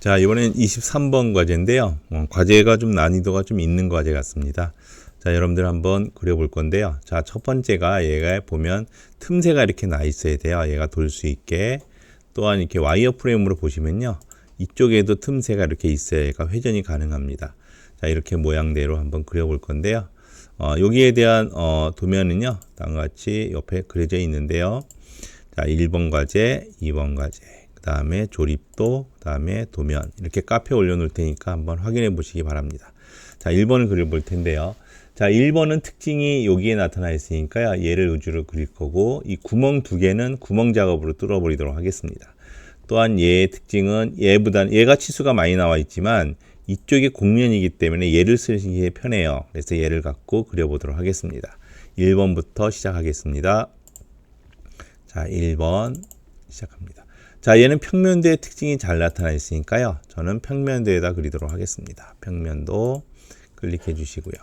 자, 이번엔 23번 과제인데요. 과제가 좀 난이도가 좀 있는 과제 같습니다. 자, 여러분들 한번 그려볼 건데요. 자, 첫 번째가 얘가 보면 틈새가 이렇게 나 있어야 돼요. 얘가 돌 수 있게. 또한 이렇게 와이어 프레임으로 보시면요. 이쪽에도 틈새가 이렇게 있어야 얘가 회전이 가능합니다. 자, 이렇게 모양대로 한번 그려볼 건데요. 여기에 대한 도면은요. 다음과 같이 옆에 그려져 있는데요. 자, 1번 과제, 2번 과제. 그 다음에 조립도, 그 다음에 도면 이렇게 카페에 올려놓을 테니까 한번 확인해 보시기 바랍니다. 자, 1번을 그려볼 텐데요. 자, 1번은 특징이 여기에 나타나 있으니까요. 얘를 위주로 그릴 거고 이 구멍 두 개는 구멍 작업으로 뚫어버리도록 하겠습니다. 또한 얘의 특징은 얘가 치수가 많이 나와 있지만 이쪽이 곡면이기 때문에 얘를 쓰시기에 편해요. 그래서 얘를 갖고 그려보도록 하겠습니다. 1번부터 시작하겠습니다. 자, 1번 시작합니다. 자, 얘는 평면도의 특징이 잘 나타나 있으니까요. 저는 평면도에다 그리도록 하겠습니다. 평면도 클릭해 주시고요.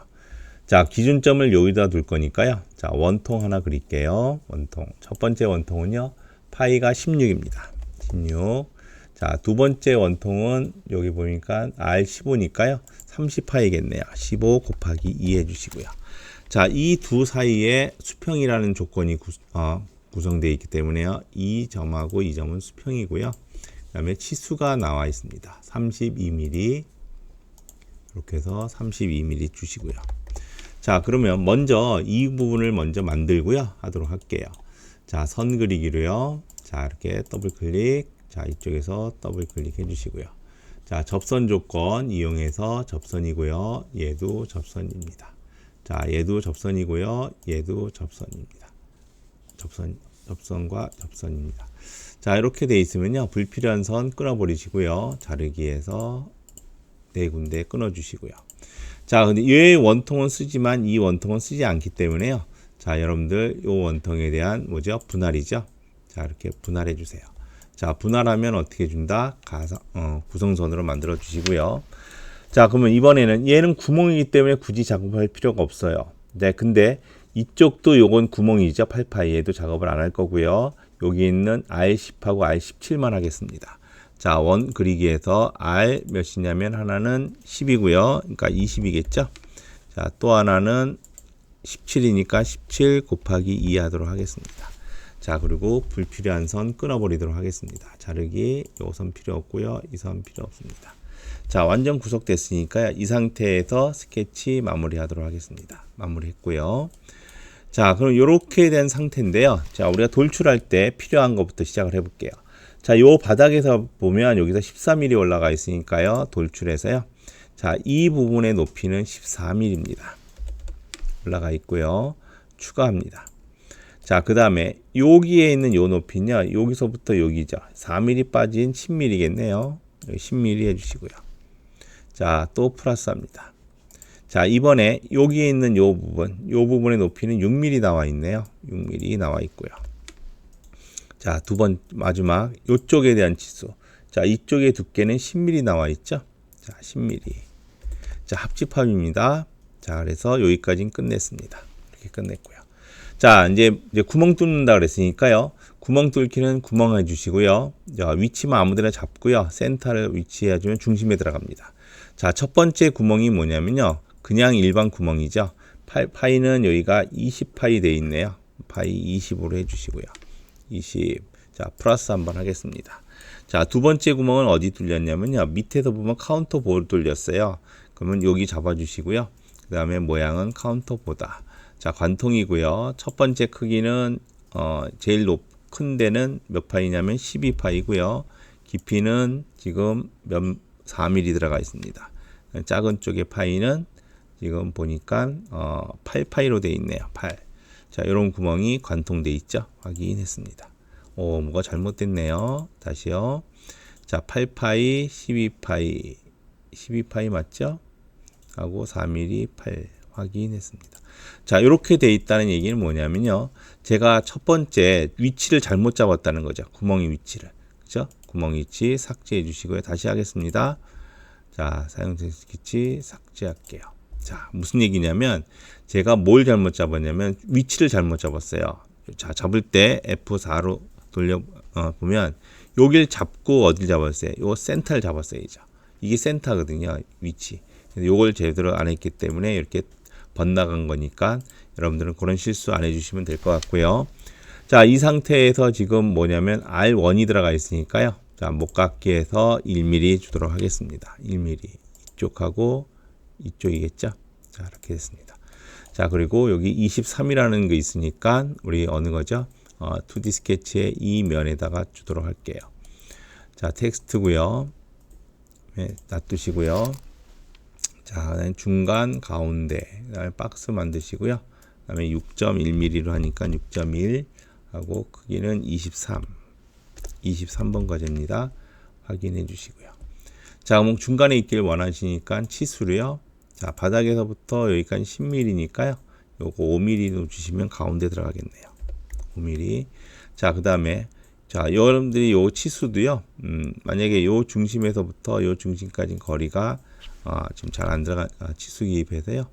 자, 기준점을 여기다 둘 거니까요. 자, 원통 하나 그릴게요. 원통. 첫 번째 원통은요. 파이가 16입니다. 16. 자, 두 번째 원통은 여기 보니까 R15니까요. 30파이겠네요. 15 곱하기 2 해주시고요. 자, 이 두 사이에 수평이라는 조건이 구성되어 있기 때문에요. 이 점하고 이 점은 수평이고요. 그 다음에 치수가 나와 있습니다. 32mm. 이렇게 해서 32mm 주시고요. 자, 그러면 먼저 이 부분을 먼저 만들고요. 하도록 할게요. 자, 선 그리기로요. 자, 이렇게 더블 클릭. 자, 이쪽에서 더블 클릭 해주시고요. 자, 접선 조건 이용해서 접선이고요. 얘도 접선입니다. 자, 얘도 접선이고요. 얘도 접선입니다. 접선과 접선입니다. 자, 이렇게 돼 있으면요. 불필요한 선 끊어버리시고요. 자르기에서 네 군데 끊어주시고요. 자, 근데 이 원통은 쓰지만 이 원통은 쓰지 않기 때문에요. 자, 여러분들 이 원통에 대한 뭐죠? 분할이죠. 자, 이렇게 분할해 주세요. 자, 분할하면 어떻게 준다? 구성선으로 만들어 주시고요. 자, 그러면 이번에는 얘는 구멍이기 때문에 굳이 작업할 필요가 없어요. 네, 근데 이쪽도 요건 구멍이죠. 8파이에도 작업을 안 할 거고요. 여기 있는 R10하고 R17만 하겠습니다. 자, 원 그리기에서 R 몇이냐면 하나는 10이고요. 그러니까 20이겠죠. 자, 또 하나는 17이니까 17 곱하기 2 하도록 하겠습니다. 자, 그리고 불필요한 선 끊어버리도록 하겠습니다. 자르기, 요 선 필요 없고요. 이 선 필요 없습니다. 자, 완전 구속됐으니까 이 상태에서 스케치 마무리하도록 하겠습니다. 마무리했고요. 자, 그럼 이렇게 된 상태인데요. 자, 우리가 돌출할 때 필요한 것부터 시작을 해볼게요. 자, 요 바닥에서 보면 여기서 14mm 올라가 있으니까요. 돌출해서요. 자, 이 부분의 높이는 14mm입니다. 올라가 있고요. 추가합니다. 자, 그 다음에 여기에 있는 요 높이는요. 여기서부터 여기죠. 4mm 빠진 10mm겠네요. 10mm 해주시고요. 자, 또 플러스합니다. 자, 이번에 여기에 있는 요 부분의 높이는 6mm 나와 있네요. 6mm 나와 있고요. 자, 마지막 요쪽에 대한 치수. 자, 이쪽의 두께는 10mm 나와 있죠. 자, 10mm. 자, 합집합입니다. 자, 그래서 여기까지는 끝냈습니다. 이렇게 끝냈고요. 자, 이제 구멍 뚫는다 그랬으니까요. 구멍 뚫기는 구멍 해주시고요. 자, 위치만 아무데나 잡고요. 센터를 위치해주면 중심에 들어갑니다. 자, 첫 번째 구멍이 뭐냐면요. 그냥 일반 구멍이죠. 파이는 여기가 20파이 되어 있네요. 파이 20으로 해주시고요. 20. 자, 플러스 한번 하겠습니다. 자, 두 번째 구멍은 어디 뚫렸냐면요. 밑에서 보면 카운터 보를 뚫렸어요. 그러면 여기 잡아주시고요. 그 다음에 모양은 카운터 보다. 자, 관통이고요. 첫 번째 크기는 제일 큰 데는 몇 파이냐면 12파이고요. 깊이는 지금 4mm 들어가 있습니다. 작은 쪽의 파이는 지금 보니까 8파이로 되어 있네요. 8. 자, 이런 구멍이 관통되어 있죠. 확인했습니다. 뭐가 잘못됐네요. 다시요. 자, 8파이, 12파이, 12파이 맞죠? 하고 4mm 8 확인했습니다. 자, 이렇게 돼 있다는 얘기는 뭐냐면요. 제가 첫 번째 위치를 잘못 잡았다는 거죠. 구멍의 위치를. 그죠? 구멍 위치 삭제해 주시고요. 다시 하겠습니다. 자, 사용된 스케치 삭제할게요. 자, 무슨 얘기냐면 제가 뭘 잘못 잡았냐면 위치를 잘못 잡았어요. 자, 잡을 때 F4로 돌려 보면 여길 잡고 어딜 잡았어요? 요 센터를 잡았어야죠. 이게 센터거든요. 위치. 요걸 제대로 안 했기 때문에 이렇게 번나간 거니까 여러분들은 그런 실수 안 해주시면 될 것 같고요. 자, 이 상태에서 지금 뭐냐면 R1이 들어가 있으니까요. 자, 목각기에서 1mm 주도록 하겠습니다. 1mm. 이쪽하고 이쪽이겠죠. 자, 이렇게 됐습니다. 자, 그리고 여기 23이라는 거 있으니까 우리 어느 거죠? 2D 스케치의 이 면에다가 주도록 할게요. 자, 텍스트고요. 네, 놔두시고요. 자, 중간 가운데 그다음에 박스 만드시고요. 그다음에 6.1mm로 하니까 6.1 하고 크기는 23번 과제입니다. 확인해 주시고요. 자, 그럼 중간에 있길 원하시니까 치수로요. 자, 바닥에서부터 여기까지 10mm니까요. 요거 5mm 주시면 가운데 들어가겠네요. 5mm. 자, 그다음에 자, 여러분들이 요 치수도요. 만약에 요 중심에서부터 요 중심까지 거리가 지금 잘 안 들어가 치수 기입해서요.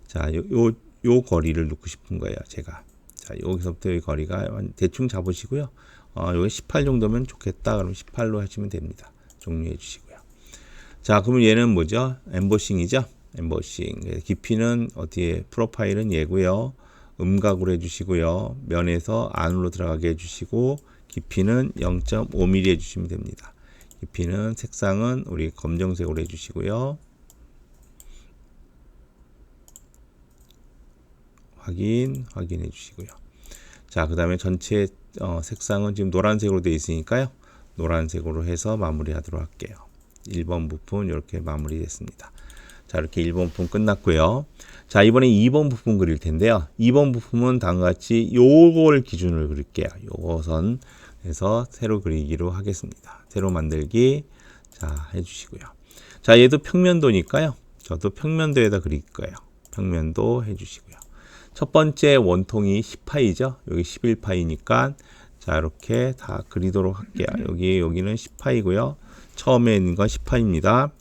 자, 요 거리를 놓고 싶은 거예요, 제가. 자, 여기서부터 이 거리가 대충 잡으시고요. 여기 18 정도면 좋겠다. 그럼 18로 하시면 됩니다. 종료해 주시고요. 자, 그러면 얘는 뭐죠? 엠보싱이죠? 엠보싱. 깊이는 어디에 프로파일은 얘고요. 음각으로 해 주시고요. 면에서 안으로 들어가게 해 주시고 깊이는 0.5mm 해 주시면 됩니다. 깊이는 색상은 우리 검정색으로 해 주시고요. 확인해 주시고요. 자, 그 다음에 전체 색상은 지금 노란색으로 되어 있으니까요. 노란색으로 해서 마무리하도록 할게요. 1번 부분 이렇게 마무리됐습니다. 자, 이렇게 1번 부분 끝났고요. 자, 이번에 2번 부분 그릴 텐데요. 2번 부분은 다음과 같이 요걸 기준으로 그릴게요. 요선 해서 새로 그리기로 하겠습니다. 새로 만들기 자 해주시고요. 자, 얘도 평면도니까요. 저도 평면도에다 그릴 거예요. 평면도 해주시고요. 첫 번째 원통이 10파이죠. 여기 11파이니까 자, 이렇게 다 그리도록 할게요. 여기는 10파이고요. 처음에 있는 건 10파입니다.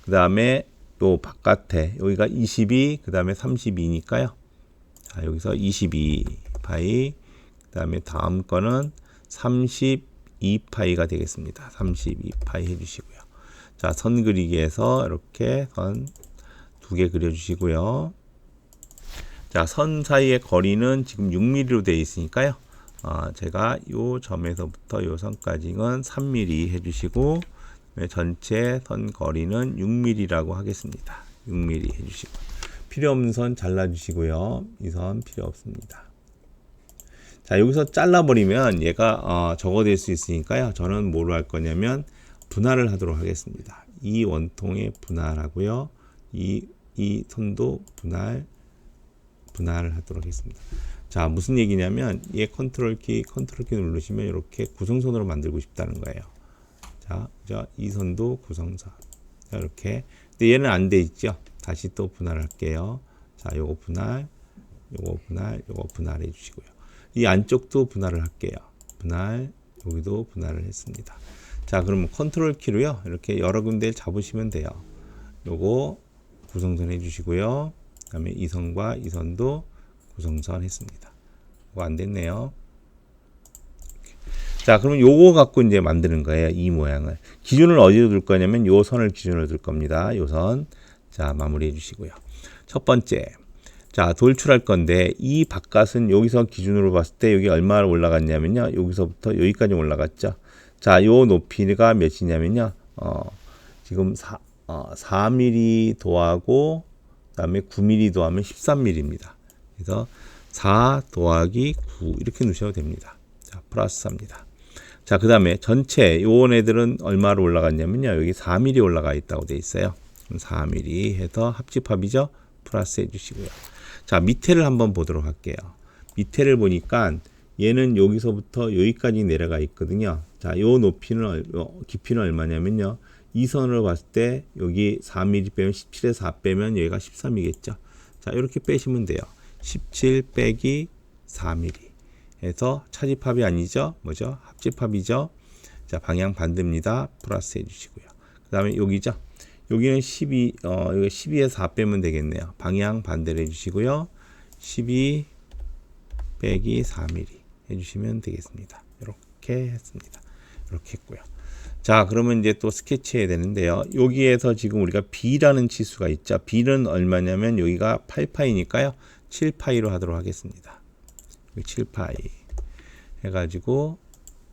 그 다음에 요 바깥에 여기가 22, 그 다음에 32니까요. 자, 여기서 22파이, 그 다음에 다음 거는 32파이가 되겠습니다. 32파이 해주시고요. 자, 선 그리기에서 이렇게 선 두 개 그려주시고요. 자, 선 사이의 거리는 지금 6mm로 되어 있으니까요. 제가 요 점에서부터 요 선까지는 3mm 해주시고 전체 선 거리는 6mm라고 하겠습니다. 6mm 해주시고 필요 없는 선 잘라주시고요. 이 선 필요 없습니다. 자, 여기서 잘라버리면 얘가 적어될 수 있으니까요. 저는 뭐로 할 거냐면 분할을 하도록 하겠습니다. 이 원통에 분할하고요. 이 선도 분할을 하도록 하겠습니다. 자, 무슨 얘기냐면 얘 컨트롤 키 누르시면 이렇게 구성선으로 만들고 싶다는 거예요. 자, 이 선도 구성선. 자, 이렇게. 근데 얘는 안 돼 있죠. 다시 또 분할할게요. 자, 요거 분할, 요거 분할, 요거 분할 해주시고요. 이 안쪽도 분할을 할게요. 분할, 여기도 분할을 했습니다. 자, 그러면 컨트롤 키로요. 이렇게 여러 군데 잡으시면 돼요. 요거 구성선 해주시고요. 그 다음에 이 선과 이 선도 구성선 했습니다. 이거 안 됐네요. 자, 그러면 요거 갖고 이제 만드는 거예요. 이 모양을. 기준을 어디로 둘 거냐면 요 선을 기준으로 둘 겁니다. 요 선. 자, 마무리해 주시고요. 첫 번째. 자, 돌출할 건데 이 바깥은 여기서 기준으로 봤을 때 여기 얼마나 올라갔냐면요. 여기서부터 여기까지 올라갔죠. 자, 요 높이가 몇이냐면요. 지금 4mm 더하고 그다음에 9mm 더하면 13mm입니다. 그래서 4 더하기 9 이렇게 넣으셔도 됩니다. 자, 플러스 4입니다. 자, 그 다음에 전체 요원 애들은 얼마로 올라갔냐면요. 여기 4mm 올라가 있다고 돼 있어요. 4mm 해서 합집합이죠. 플러스 해주시고요. 자, 밑에를 한번 보도록 할게요. 밑에를 보니까 얘는 여기서부터 여기까지 내려가 있거든요. 자, 요 높이는 깊이는 얼마냐면요. 이 선으로 봤을 때 여기 4mm 빼면 17에 4 빼면 여기가 13이겠죠. 자, 이렇게 빼시면 돼요. 17 빼기 4mm 해서 차집합이 아니죠. 뭐죠? 합집합이죠. 자, 방향 반대입니다. 플러스 해주시고요. 그 다음에 여기죠. 여기는 12, 여기 12에 4 빼면 되겠네요. 방향 반대를 해주시고요. 12 빼기 4mm 해주시면 되겠습니다. 이렇게 했습니다. 이렇게 했고요. 자, 그러면 이제 또 스케치해야 되는데요. 여기에서 지금 우리가 B라는 치수가 있죠. B는 얼마냐면 여기가 8파이니까요. 7파이로 하도록 하겠습니다. 7파이 해가지고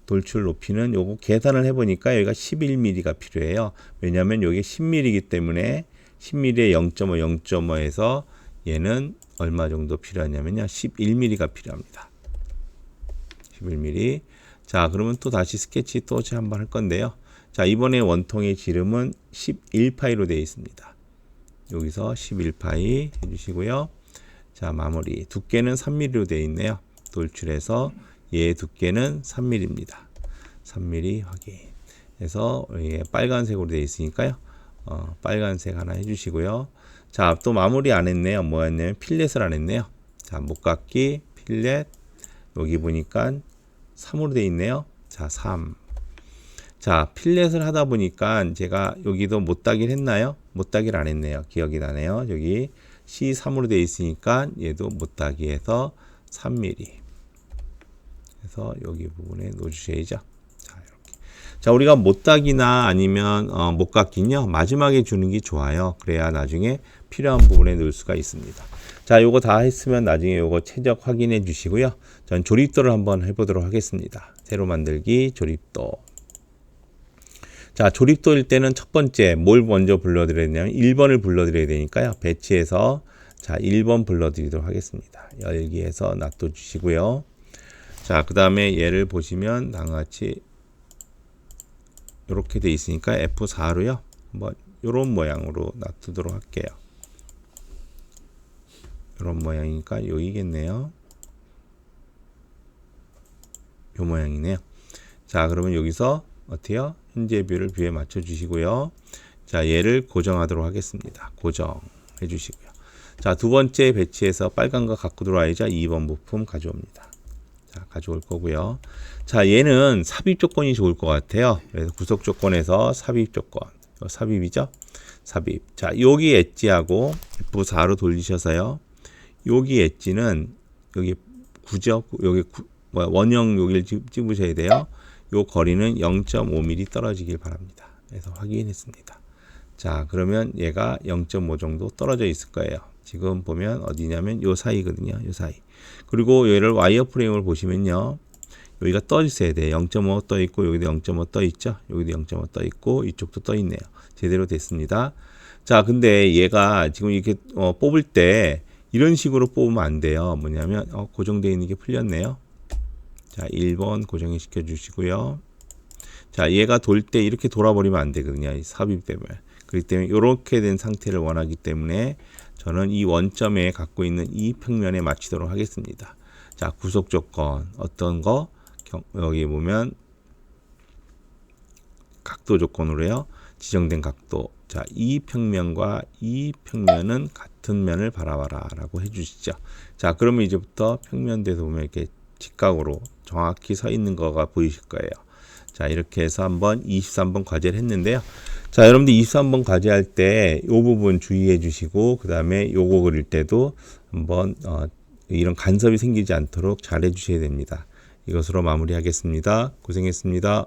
돌출 높이는 요거 계산을 해보니까 여기가 11mm가 필요해요. 왜냐하면 여기 10mm이기 때문에 10mm에 0.5, 0.5에서 얘는 얼마 정도 필요하냐면요. 11mm가 필요합니다. 11mm. 자, 그러면 또 다시 스케치 또 한번 할 건데요. 자, 이번에 원통의 지름은 11파이로 되어 있습니다. 여기서 11파이 해주시고요. 자, 마무리. 두께는 3mm로 되어 있네요. 돌출해서 얘의 두께는 3mm입니다. 3mm 확인. 그래서 빨간색으로 되어 있으니까요. 빨간색 하나 해주시고요. 자, 또 마무리 안 했네요. 뭐였냐면 필렛을 안 했네요. 자, 목깎기, 필렛. 여기 보니까 3으로 되어 있네요. 자, 3. 자, 필렛을 하다 보니까 제가 여기도 못 따기를 했나요? 못 따기를 안 했네요. 기억이 나네요. 여기 C3으로 되어 있으니까 얘도 못 따기해서 3mm. 그래서 여기 부분에 놓으셔야죠. 자, 이렇게. 자, 우리가 못 따기나 아니면 못 깎기는요. 마지막에 주는 게 좋아요. 그래야 나중에 필요한 부분에 넣을 수가 있습니다. 자, 요거 다 했으면 나중에 요거 최적 확인해 주시고요. 전 조립도를 한번 해보도록 하겠습니다. 새로 만들기 조립도. 자, 조립도일 때는 첫 번째 뭘 먼저 불러드려야 되냐면 1번을 불러드려야 되니까요. 배치해서 자, 1번 불러드리도록 하겠습니다. 열기해서 놔둬 주시고요. 자, 그 다음에 얘를 보시면 다음같이 이렇게 돼 있으니까 F4로요. 한번 요런 모양으로 놔두도록 할게요. 이런 모양이니까 여기겠네요. 요 모양이네요. 자, 그러면 여기서 어때요? 현재 뷰를 뷰에 맞춰 주시고요. 자, 얘를 고정하도록 하겠습니다. 고정해 주시고요. 자, 두 번째 배치해서 빨간 거 갖고 들어와야죠. 2번 부품 가져옵니다. 자, 가져올 거고요. 자, 얘는 삽입 조건이 좋을 것 같아요. 그래서 구속 조건에서 삽입 조건. 삽입이죠? 삽입. 자, 여기 엣지하고 F4로 돌리셔서요. 여기 엣지는 여기 구죠. 여기 원형 여기를 찍으셔야 돼요. 요 거리는 0.5mm 떨어지길 바랍니다. 그래서 확인했습니다. 자, 그러면 얘가 0.5 정도 떨어져 있을 거예요. 지금 보면 어디냐면 요 사이거든요. 요 사이. 그리고 얘를 와이어 프레임을 보시면요. 여기가 떠 있어야 돼요. 0.5 떠 있고 여기도 0.5 떠 있죠. 여기도 0.5 떠 있고 이쪽도 떠 있네요. 제대로 됐습니다. 자, 근데 얘가 지금 이렇게 뽑을 때 이런 식으로 뽑으면 안 돼요. 뭐냐면 고정되어 있는 게 풀렸네요. 자, 1번 고정해 시켜 주시고요. 자, 얘가 돌 때 이렇게 돌아버리면 안 되거든요. 이 삽입 때문에. 그렇기 때문에 이렇게 된 상태를 원하기 때문에 저는 이 원점에 갖고 있는 이 평면에 맞추도록 하겠습니다. 자, 구속 조건 어떤 거 여기 보면 각도 조건으로요. 지정된 각도. 자, 이 평면과 이 평면은 같은 면을 바라봐라 라고 해주시죠. 자, 그러면 이제부터 평면대에서 보면 이렇게 직각으로 정확히 서 있는 거가 보이실 거예요. 자, 이렇게 해서 한번 23번 과제를 했는데요. 자, 여러분들 23번 과제할 때 이 부분 주의해 주시고 그 다음에 요거 그릴 때도 한번 이런 간섭이 생기지 않도록 잘 해주셔야 됩니다. 이것으로 마무리하겠습니다. 고생했습니다.